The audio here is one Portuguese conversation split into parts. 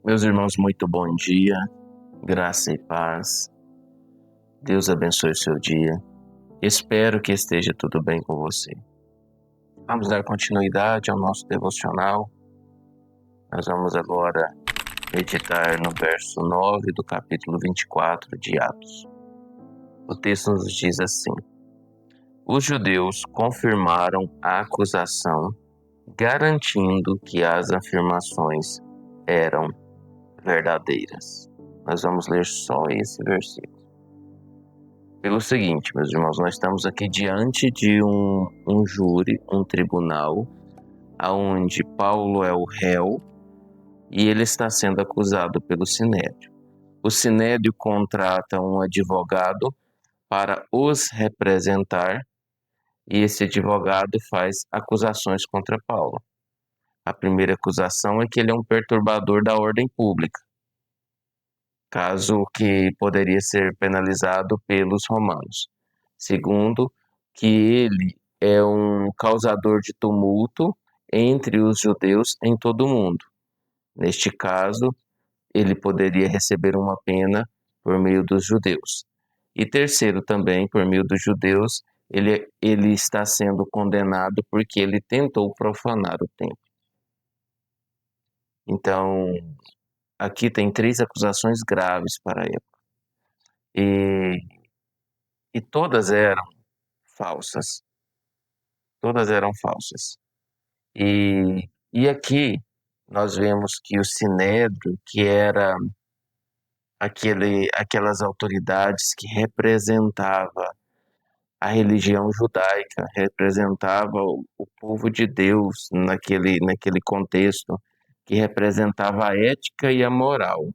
Meus irmãos, muito bom dia, graça e paz. Deus abençoe o seu dia. Espero que esteja tudo bem com você. Vamos dar continuidade ao nosso devocional. Nós vamos agora meditar no verso 9 do capítulo 24 de Atos. O texto nos diz assim: os judeus confirmaram a acusação, garantindo que as afirmações eram verdadeiras. Nós vamos ler só esse versículo. Pelo seguinte, meus irmãos, nós estamos aqui diante de um júri, um tribunal, onde Paulo é o réu e ele está sendo acusado pelo Sinédrio. O Sinédrio contrata um advogado para os representar e esse advogado faz acusações contra Paulo. A primeira acusação é que ele é um perturbador da ordem pública, caso que poderia ser penalizado pelos romanos. Segundo, que ele é um causador de tumulto entre os judeus em todo o mundo. Neste caso, ele poderia receber uma pena por meio dos judeus. E terceiro também, por meio dos judeus, ele está sendo condenado porque ele tentou profanar o templo. Então, aqui tem 3 acusações graves para a época. E todas eram falsas. Todas eram falsas. E aqui nós vemos que o Sinédrio, que era aquelas autoridades que representava a religião judaica, representava o povo de Deus naquele contexto, que representava a ética e a moral,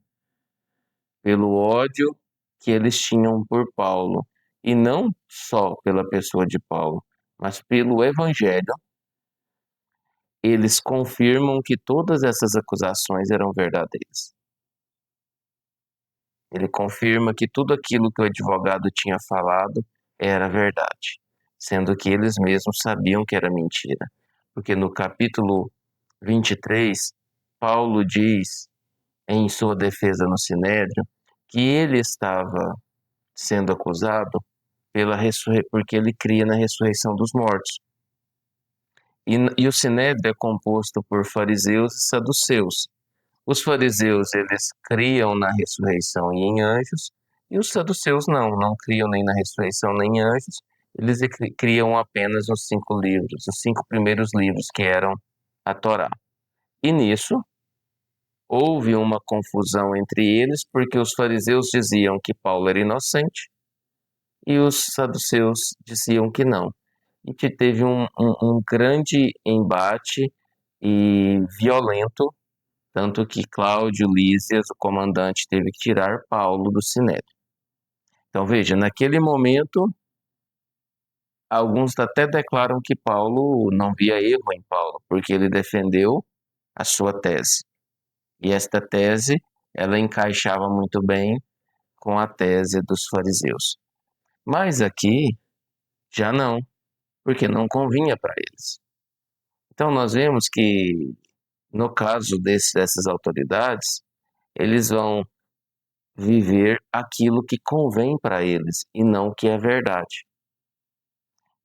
pelo ódio que eles tinham por Paulo, e não só pela pessoa de Paulo, mas pelo Evangelho. Eles confirmam que todas essas acusações eram verdadeiras. Ele confirma que tudo aquilo que o advogado tinha falado era verdade, sendo que eles mesmos sabiam que era mentira. Porque no capítulo 23, Paulo diz, em sua defesa no Sinédrio, que ele estava sendo acusado porque ele cria na ressurreição dos mortos. E o Sinédrio é composto por fariseus e saduceus. Os fariseus, eles criam na ressurreição e em anjos, e os saduceus não criam nem na ressurreição nem em anjos, eles criam apenas os 5 livros, os 5 primeiros livros que eram a Torá. E nisso, houve uma confusão entre eles, porque os fariseus diziam que Paulo era inocente, e os saduceus diziam que não. E que teve um grande embate e violento, tanto que Cláudio Lísias, o comandante, teve que tirar Paulo do Sinédrio. Então veja, naquele momento, alguns até declaram que Paulo não via erro em Paulo, porque ele defendeu a sua tese. E esta tese, ela encaixava muito bem com a tese dos fariseus. Mas aqui, já não, porque não convinha para eles. Então nós vemos que, no caso dessas autoridades, eles vão viver aquilo que convém para eles e não o que é verdade.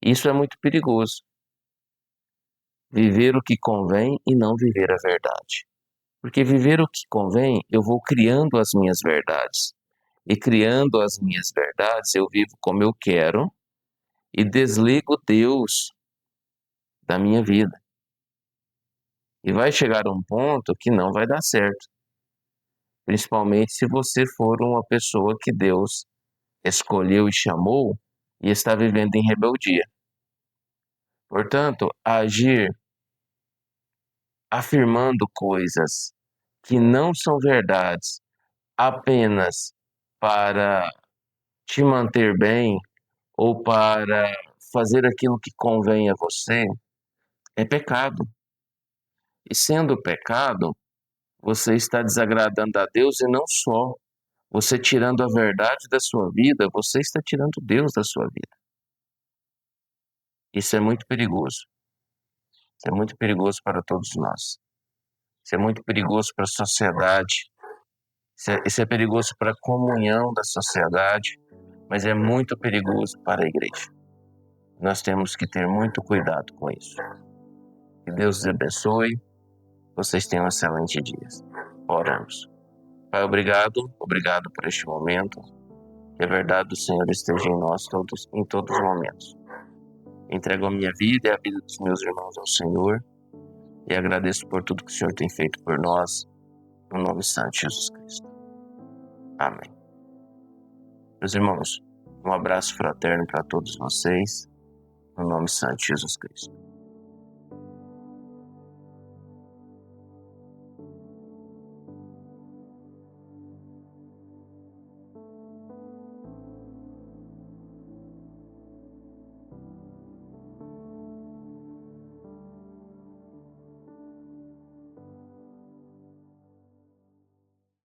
Isso é muito perigoso. Viver o que convém e não viver a verdade. Porque viver o que convém, eu vou criando as minhas verdades. E criando as minhas verdades, eu vivo como eu quero e desligo Deus da minha vida. E vai chegar um ponto que não vai dar certo. Principalmente se você for uma pessoa que Deus escolheu e chamou e está vivendo em rebeldia. Portanto, agir afirmando coisas que não são verdades apenas para te manter bem ou para fazer aquilo que convém a você é pecado. E sendo pecado, você está desagradando a Deus e não só. Você tirando a verdade da sua vida, você está tirando Deus da sua vida. Isso é muito perigoso. Isso é muito perigoso para todos nós. Isso é muito perigoso para a sociedade. Isso é perigoso para a comunhão da sociedade, mas é muito perigoso para a igreja. Nós temos que ter muito cuidado com isso. Que Deus os abençoe. Vocês tenham um excelente dia. Oramos. Pai, obrigado por este momento. Que a verdade do Senhor esteja em nós em todos os momentos. Entrego a minha vida e a vida dos meus irmãos ao Senhor e agradeço por tudo que o Senhor tem feito por nós, no nome santo de Jesus Cristo. Amém. Meus irmãos, um abraço fraterno para todos vocês, no nome santo de Jesus Cristo.